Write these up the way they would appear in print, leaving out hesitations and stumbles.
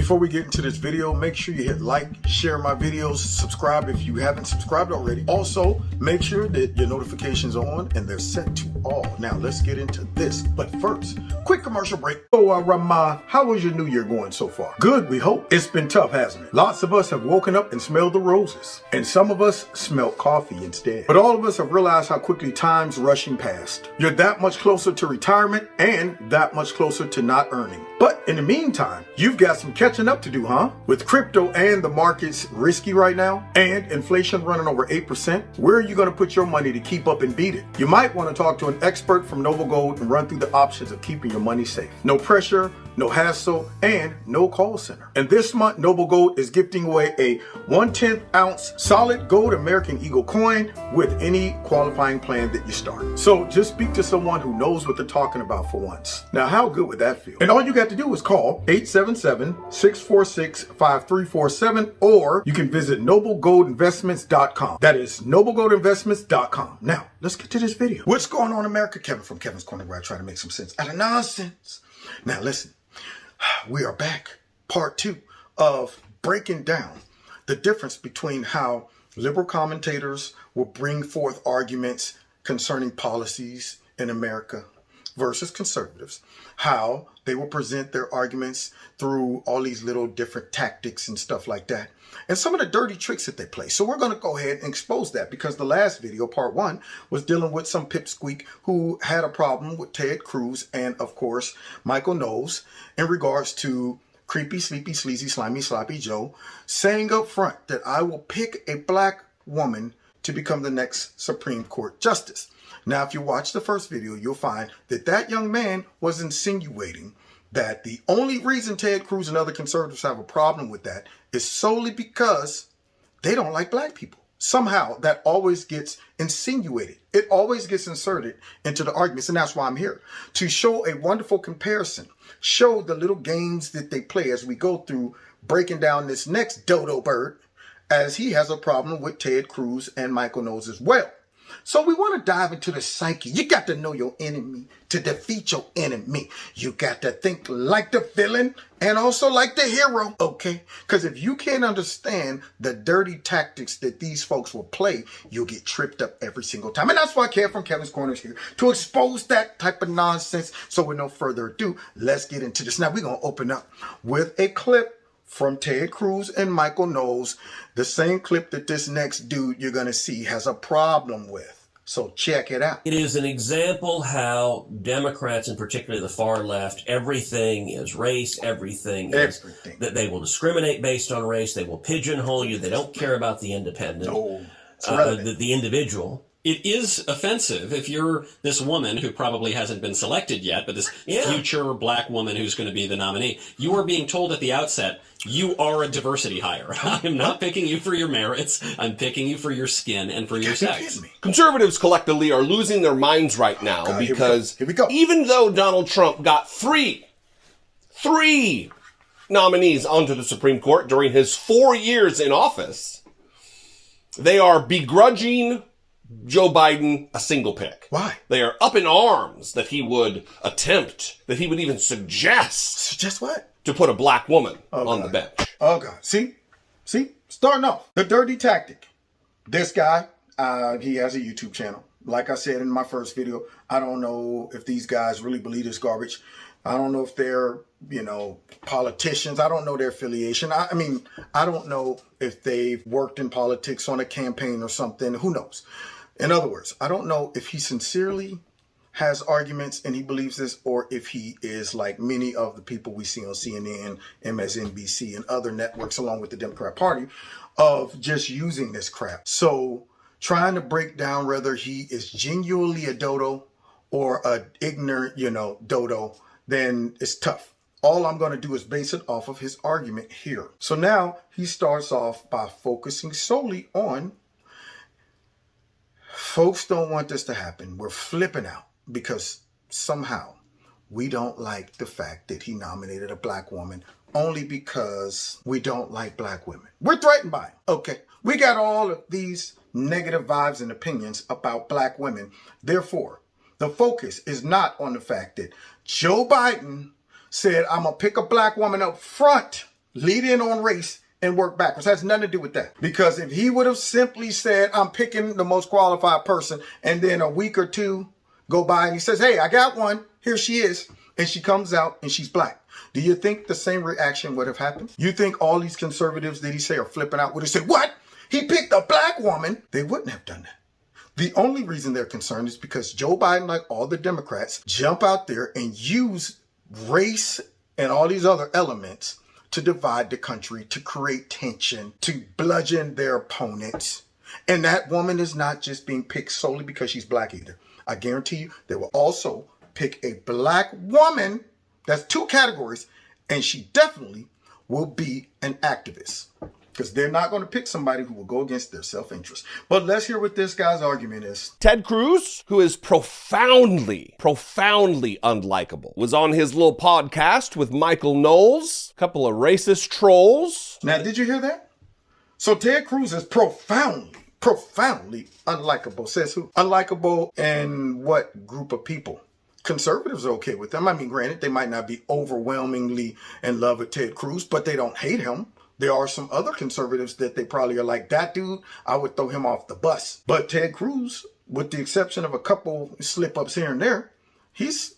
Before we get into this video, make sure you hit like, share my videos, subscribe if you haven't subscribed already. Also, make sure that your notifications are on and they're set to all. Now, let's get into this. But first, quick commercial break. So, Rama, how was your new year going so far? Good, we hope. It's been tough, hasn't it? Lots of us have woken up and smelled the roses. And some of us smelled coffee instead. But all of us have realized how quickly time's rushing past. You're that much closer to retirement and that much closer to not earning. But in the meantime, you've got some catching up to do, huh? With crypto and the markets risky right now, and inflation running over 8%, where are you going to put your money to keep up and beat it? You might want to talk to an expert from Noble Gold and run through the options of keeping your money safe. No pressure, no hassle, and no call center. And this month, Noble Gold is gifting away a 1/10 ounce solid gold American Eagle coin with any qualifying plan that you start. So just speak to someone who knows what they're talking about for once. Now, how good would that feel? And all you got to do is call 877-646-5347, or you can visit noblegoldinvestments.com. That is noblegoldinvestments.com. Now, let's get to this video. What's going on, America? Kevin from Kevin's Corner, where I try to make some sense out of nonsense. Now, listen. We are back, part 2 of breaking down the difference between how liberal commentators will bring forth arguments concerning policies in America versus conservatives, how they will present their arguments through all these little different tactics and stuff like that, and some of the dirty tricks that they play. So we're going to go ahead and expose that, because the last video, part 1, was dealing with some pipsqueak who had a problem with Ted Cruz and, of course, Michael Knowles in regards to creepy, sleepy, sleazy, slimy, sloppy Joe saying up front that I will pick a black woman to become the next Supreme Court justice. Now, if you watch the first video, you'll find that that young man was insinuating that the only reason Ted Cruz and other conservatives have a problem with that is solely because they don't like black people. Somehow that always gets insinuated. It always gets inserted into the arguments. And that's why I'm here, to show a wonderful comparison, show the little games that they play as we go through breaking down this next dodo bird, as he has a problem with Ted Cruz and Michael Knowles as well. So we want to dive into the psyche. You got to know your enemy to defeat your enemy. You got to think like the villain and also like the hero, okay? Because if you can't understand the dirty tactics that these folks will play, you'll get tripped up every single time. And that's why Kev from Kevin's Corner is here, to expose that type of nonsense. So with no further ado, let's get into this. Now we're going to open up with a clip from Ted Cruz and Michael Knowles, the same clip that this next dude you're going to see has a problem with. So check it out. It is an example how Democrats, and particularly the far left, everything is race, everything is that they will discriminate based on race, they will pigeonhole you, they don't care about the independent, the individual. It is offensive if you're this woman who probably hasn't been selected yet, but this future black woman who's going to be the nominee. You are being told at the outset, you are a diversity hire. I am not picking you for your merits. I'm picking you for your skin and for your sex. Conservatives collectively are losing their minds right now because even though Donald Trump got three nominees onto the Supreme Court during his 4 years in office, they are begrudging Joe Biden a single pick. Why? They are up in arms that he would attempt, that he would even suggest. Suggest what? To put a black woman on the bench. Oh, God. See? Starting off. The dirty tactic. This guy, he has a YouTube channel. Like I said in my first video, I don't know if these guys really believe this garbage. I don't know if they're, politicians. I don't know their affiliation. I mean, I don't know if they've worked in politics on a campaign or something. Who knows? In other words, I don't know if he sincerely has arguments and he believes this, or if he is like many of the people we see on CNN, MSNBC, and other networks along with the Democrat Party, of just using this crap. So trying to break down whether he is genuinely a dodo or a ignorant, dodo, then it's tough. All I'm going to do is base it off of his argument here. So now he starts off by focusing solely on, folks don't want this to happen. We're flipping out because somehow we don't like the fact that he nominated a black woman only because we don't like black women. We're threatened by it. Okay. We got all of these negative vibes and opinions about black women. Therefore, the focus is not on the fact that Joe Biden said, I'm going to pick a black woman up front lead in on race and work backwards. It has nothing to do with that. Because if he would have simply said, I'm picking the most qualified person, and then a week or two go by and he says, hey, I got one. Here she is. And she comes out and she's black. Do you think the same reaction would have happened? You think all these conservatives that he say are flipping out would have said, what? He picked a black woman? They wouldn't have done that. The only reason they're concerned is because Joe Biden, like all the Democrats, jump out there and use race and all these other elements to divide the country, to create tension, to bludgeon their opponents. And that woman is not just being picked solely because she's black either. I guarantee you they will also pick a black woman. That's two categories. And she definitely will be an activist. Because they're not going to pick somebody who will go against their self-interest. But let's hear what this guy's argument is. Ted Cruz, who is profoundly unlikable, was on his little podcast with Michael Knowles, a couple of racist trolls. Now, did you hear that? So Ted Cruz is profoundly unlikable. Says who? Unlikable in what group of people? Conservatives are okay with them. I mean, granted, they might not be overwhelmingly in love with Ted Cruz, but they don't hate him. There are some other conservatives that they probably are like, that dude, I would throw him off the bus. But Ted Cruz, with the exception of a couple slip-ups here and there, he's,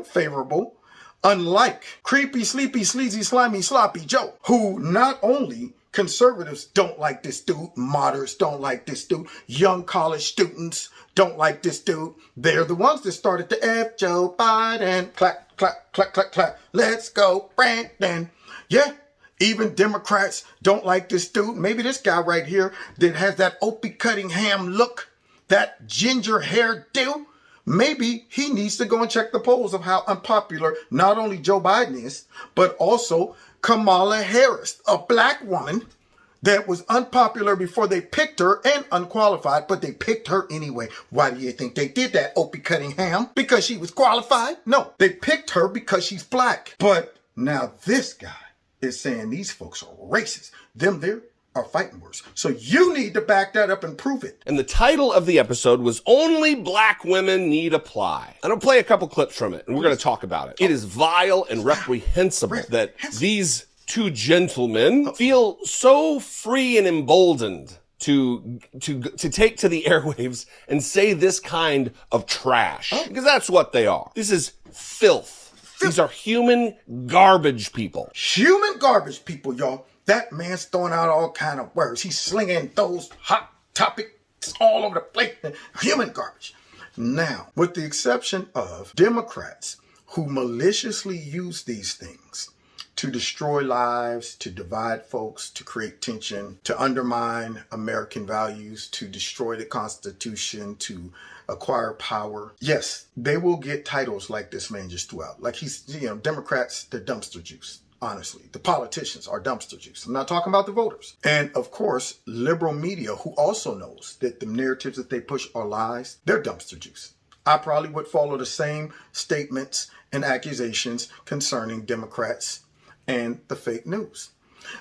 favorable. Unlike creepy, sleepy, sleazy, slimy, sloppy Joe, who not only conservatives don't like this dude, moderates don't like this dude, young college students don't like this dude. They're the ones that started the F Joe Biden. Clap, clap, clap, clap, clap. Let's go, Brandon. Yeah. Even Democrats don't like this dude. Maybe this guy right here that has that Opie Cunningham look, that ginger hair dude. Maybe he needs to go and check the polls of how unpopular not only Joe Biden is, but also Kamala Harris, a black woman that was unpopular before they picked her and unqualified, but they picked her anyway. Why do you think they did that, Opie Cunningham? Because she was qualified? No, they picked her because she's black. But now this guy is saying these folks are racist. Them there are fighting words. So you need to back that up and prove it. And the title of the episode was Only Black Women Need Apply. And I'll play a couple clips from it, and we're going to talk about it. It is vile and reprehensible that these two gentlemen feel so free and emboldened to take to the airwaves and say this kind of trash. Because that's what they are. This is filth. These are human garbage people. Human garbage people, y'all. That man's throwing out all kind of words. He's slinging those hot topics all over the place. Human garbage. Now, with the exception of Democrats who maliciously use these things to destroy lives, to divide folks, to create tension, to undermine American values, to destroy the Constitution, to acquire power. Yes, they will get titles like this man just threw out. Like he's, Democrats, they're dumpster juice. Honestly, the politicians are dumpster juice. I'm not talking about the voters. And of course, liberal media, who also knows that the narratives that they push are lies, they're dumpster juice. I probably would follow the same statements and accusations concerning Democrats and the fake news.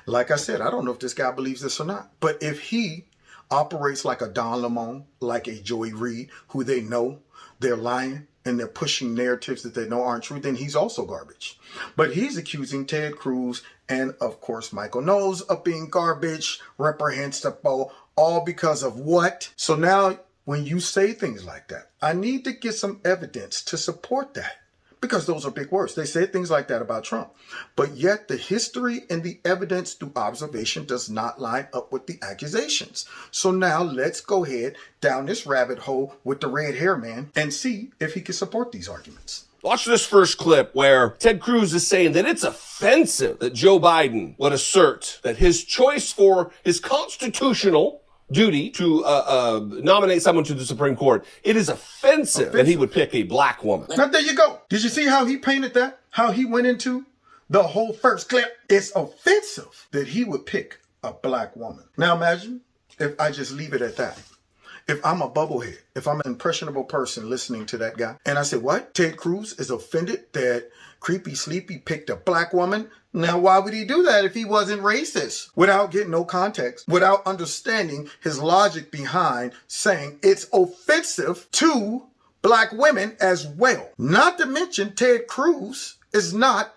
Like I said, I don't know if this guy believes this or not, but if he operates like a Don Lemon, like a Joey Reid, who they know they're lying and they're pushing narratives that they know aren't true, then he's also garbage. But he's accusing Ted Cruz and, of course, Michael Knowles of being garbage, reprehensible, all because of what? So now, when you say things like that, I need to get some evidence to support that. Because those are big words. They said things like that about Trump. But yet the history and the evidence through observation does not line up with the accusations. So now let's go ahead down this rabbit hole with the red hair man and see if he can support these arguments. Watch this first clip where Ted Cruz is saying that it's offensive that Joe Biden would assert that his choice for his constitutional duty to nominate someone to the Supreme Court, it is offensive that he would pick a black woman. Now there you go. Did you see how he painted that? How he went into the whole first clip? It's offensive that he would pick a black woman. Now imagine if I just leave it at that. If I'm a bubblehead, if I'm an impressionable person listening to that guy, and I say, what? Ted Cruz is offended that Creepy Sleepy picked a black woman? Now, why would he do that if he wasn't racist? Without getting no context, without understanding his logic behind saying it's offensive to black women as well. Not to mention Ted Cruz is not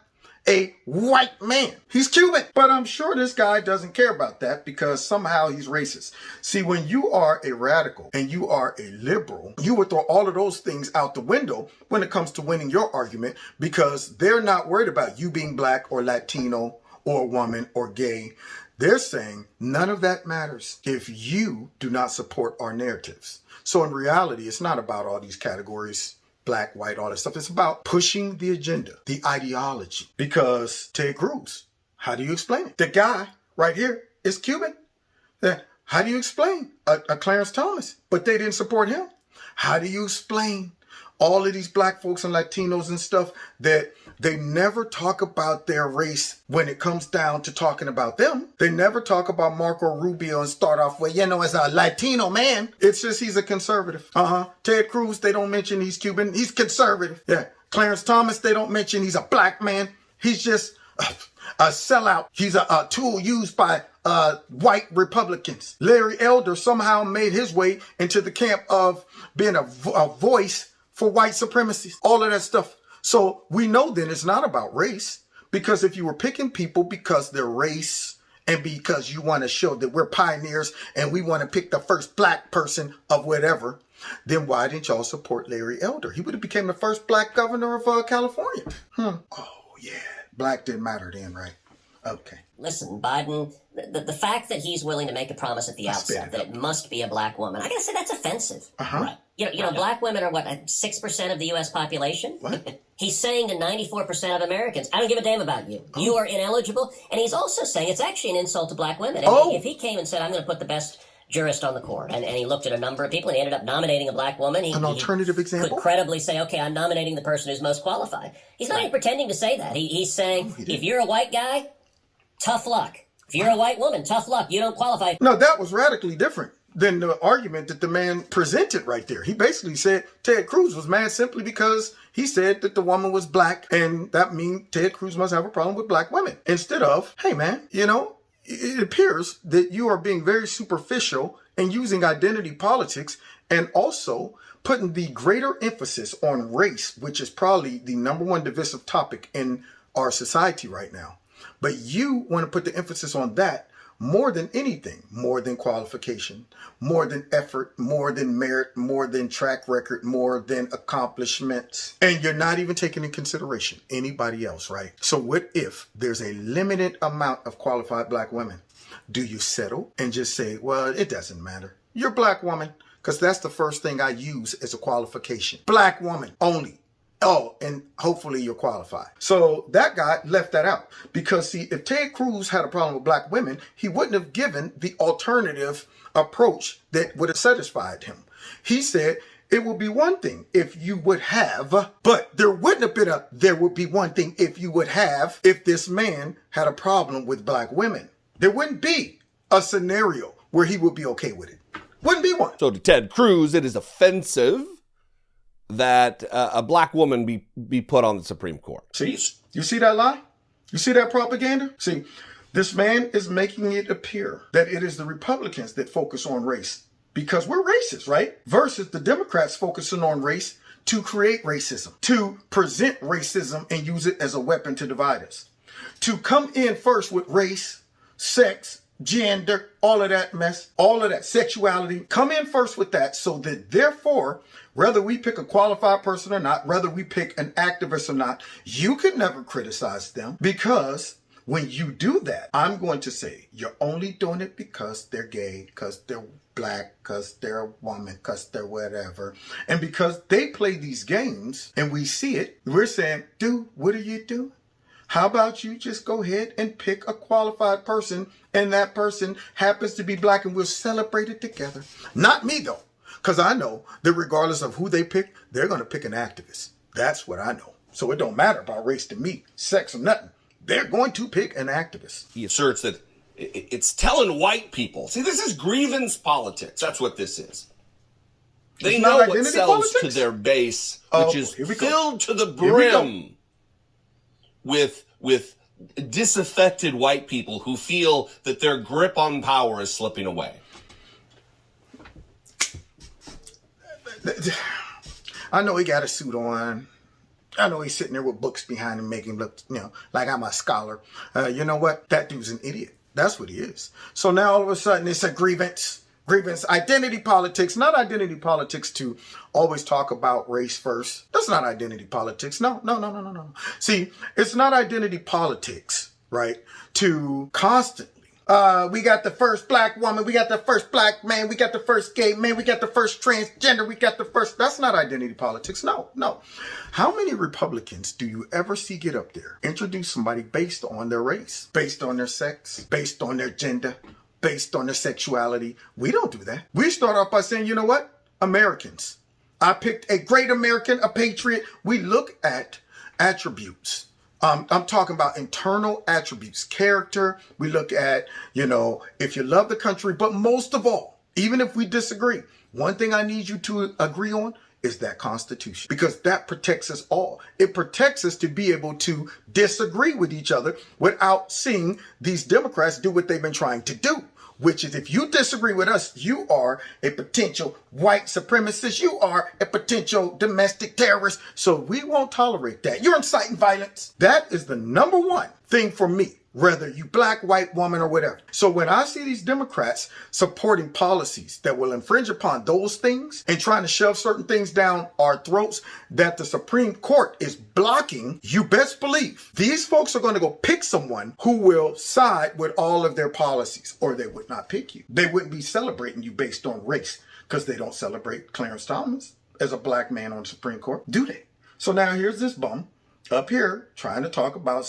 a white man. He's Cuban. But I'm sure this guy doesn't care about that because somehow he's racist. See, when you are a radical and you are a liberal, you would throw all of those things out the window when it comes to winning your argument because they're not worried about you being black or Latino or woman or gay. They're saying none of that matters if you do not support our narratives. So in reality, it's not about all these categories, black, white, all that stuff. It's about pushing the agenda, the ideology. Because Ted Cruz, how do you explain it? The guy right here is Cuban. How do you explain a Clarence Thomas? But they didn't support him. How do you explain all of these black folks and Latinos and stuff that they never talk about their race when it comes down to talking about them? They never talk about Marco Rubio and start off with, as a Latino man. It's just he's a conservative. Ted Cruz, they don't mention he's Cuban. He's conservative. Yeah. Clarence Thomas, they don't mention he's a black man. He's just a sellout. He's a tool used by white Republicans. Larry Elder somehow made his way into the camp of being a voice for white supremacy, all of that stuff. So we know then it's not about race, because if you were picking people because they're race and because you want to show that we're pioneers and we want to pick the first black person of whatever, then why didn't y'all support Larry Elder? He would have became the first black governor of California. Oh, yeah. Black didn't matter then, right? Okay. Listen, Biden, the fact that he's willing to make a promise at the outset that it must be a black woman, I gotta say that's offensive. Right. Black women are what, 6% of the U.S. population? What? He's saying to 94% of Americans, I don't give a damn about you. You are ineligible. And he's also saying it's actually an insult to black women. If he came and said, I'm going to put the best jurist on the court, and he looked at a number of people and he ended up nominating a black woman, an alternative example? Could credibly say, okay, I'm nominating the person who's most qualified. He's not even pretending to say that. He's saying, if you're a white guy, tough luck. If you're a white woman, tough luck. You don't qualify. No, that was radically different than the argument that the man presented right there. He basically said Ted Cruz was mad simply because he said that the woman was black, and that means Ted Cruz must have a problem with black women. Instead of, hey man, it appears that you are being very superficial and using identity politics and also putting the greater emphasis on race, which is probably the number one divisive topic in our society right now. But you want to put the emphasis on that more than anything, more than qualification, more than effort, more than merit, more than track record, more than accomplishments. And you're not even taking in consideration anybody else, right? So what if there's a limited amount of qualified black women? Do you settle and just say, well, it doesn't matter. You're a black woman, because that's the first thing I use as a qualification. Black woman only. Oh, and hopefully you're qualified. So that guy left that out because, see, if Ted Cruz had a problem with black women, he wouldn't have given the alternative approach that would have satisfied him. He said it would be one thing if you would have, but there wouldn't have been there would be one thing if you would have if this man had a problem with black women. There wouldn't be a scenario where he would be okay with it. Wouldn't be one. So to Ted Cruz, it is offensive that a black woman be put on the Supreme Court. See, you see that lie? You see that propaganda? See, this man is making it appear that it is the Republicans that focus on race because we're racist, right? Versus the Democrats focusing on race to create racism, to present racism and use it as a weapon to divide us. To come in first with race, sex, gender, all of that mess, all of that sexuality, come in first with that so that therefore, whether we pick a qualified person or not, whether we pick an activist or not, you could never criticize them because when you do that, I'm going to say you're only doing it because they're gay, because they're black, because they're a woman, because they're whatever. And because they play these games and we see it, we're saying, dude, what are you doing? How about you just go ahead and pick a qualified person and that person happens to be black and we'll celebrate it together. Not me though, because I know that regardless of who they pick, they're going to pick an activist. That's what I know. So it don't matter about race to me, sex or nothing. They're going to pick an activist. He asserts that it's telling white people. See, this is grievance politics. That's what this is. They know what sells to their base, which is filled to the brim with disaffected white people who feel that their grip on power is slipping away. I know he got a suit on. I know he's sitting there with books behind him, making him look, like I'm a scholar. You know what? That dude's an idiot. That's what he is. So now all of a sudden it's a grievance, identity politics, not identity politics to always talk about race first. That's not identity politics. No. See, it's not identity politics, right? To constantly, we got the first black woman, we got the first black man, we got the first gay man, we got the first transgender, we got the first, that's not identity politics. No. How many Republicans do you ever see get up there, introduce somebody based on their race, based on their sex, based on their gender, based on their sexuality? We don't do that. We start off by saying, you know what? Americans. I picked a great American, a patriot. We look at attributes. I'm talking about internal attributes, character. We look at, if you love the country, but most of all, even if we disagree, one thing I need you to agree on is that Constitution, because that protects us all. It protects us to be able to disagree with each other without seeing these Democrats do what they've been trying to do, which is if you disagree with us, you are a potential white supremacist. You are a potential domestic terrorist. So we won't tolerate that. You're inciting violence. That is the number one thing for me, whether you black, white, woman, or whatever. So when I see these Democrats supporting policies that will infringe upon those things and trying to shove certain things down our throats that the Supreme Court is blocking, you best believe these folks are going to go pick someone who will side with all of their policies, or they would not pick you. They wouldn't be celebrating you based on race, because they don't celebrate Clarence Thomas as a black man on the Supreme Court, do they? So now here's this bum up here trying to talk about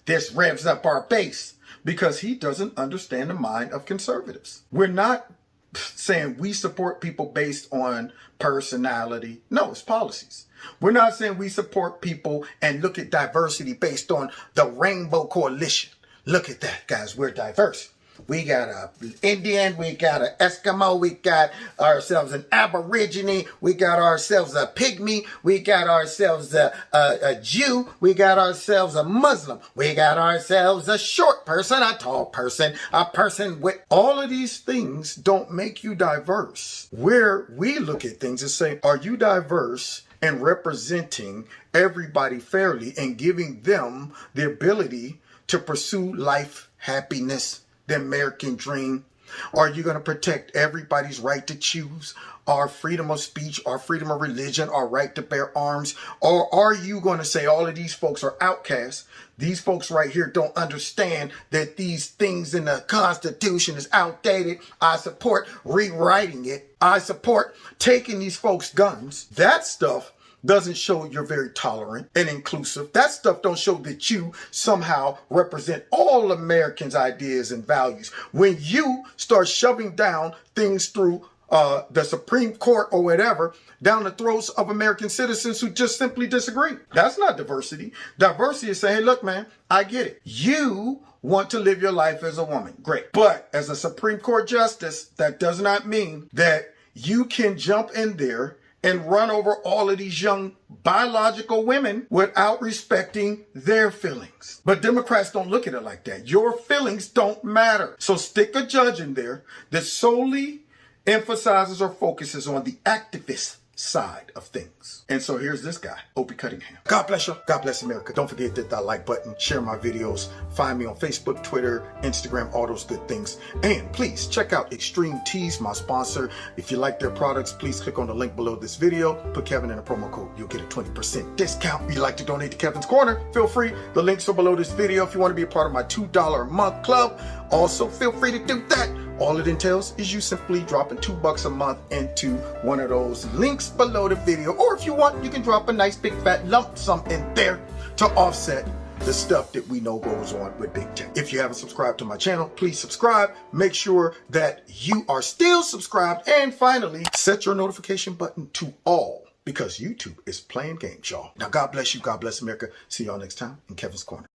this revs up our base, because he doesn't understand the mind of conservatives. We're not saying we support people based on personality. No, it's policies. We're not saying we support people and look at diversity based on the Rainbow Coalition. Look at that, guys. We're diverse. We got an Indian, we got an Eskimo, we got ourselves an Aborigine, we got ourselves a Pygmy, we got ourselves a Jew, we got ourselves a Muslim, we got ourselves a short person, a tall person, a person with... All of these things don't make you diverse. Where we look at things is saying, are you diverse and representing everybody fairly and giving them the ability to pursue life, happiness, the American dream? Are you going to protect everybody's right to choose, our freedom of speech, our freedom of religion, our right to bear arms? Or are you going to say all of these folks are outcasts? These folks right here don't understand that these things in the Constitution is outdated. I support rewriting it. I support taking these folks' guns. That stuff doesn't show you're very tolerant and inclusive. That stuff don't show that you somehow represent all Americans' ideas and values. When you start shoving down things through the Supreme Court or whatever, down the throats of American citizens who just simply disagree. That's not diversity. Diversity is saying, hey, look, man, I get it. You want to live your life as a woman. Great. But as a Supreme Court justice, that does not mean that you can jump in there and run over all of these young biological women without respecting their feelings. But Democrats don't look at it like that. Your feelings don't matter. So stick a judge in there that solely emphasizes or focuses on the activist side of things. And so here's this guy, Opie Cunningham. God bless you. God bless America. Don't forget to hit that like button, share my videos, find me on Facebook, Twitter, Instagram, all those good things. And please check out Extreme Teas, my sponsor. If you like their products, please click on the link below this video. Put Kevin in a promo code. You'll get a 20% discount. If you'd like to donate to Kevin's Corner, feel free. The links are below this video. If you want to be a part of my $2 a month club, also feel free to do that. All it entails is you simply dropping $2 a month into one of those links below the video. Or if you want, you can drop a nice big fat lump sum in there to offset the stuff that we know goes on with big tech. If you haven't subscribed to my channel, please subscribe. Make sure that you are still subscribed. And finally, set your notification button to all, because YouTube is playing games, y'all. Now, God bless you. God bless America. See y'all next time in Kevin's Corner.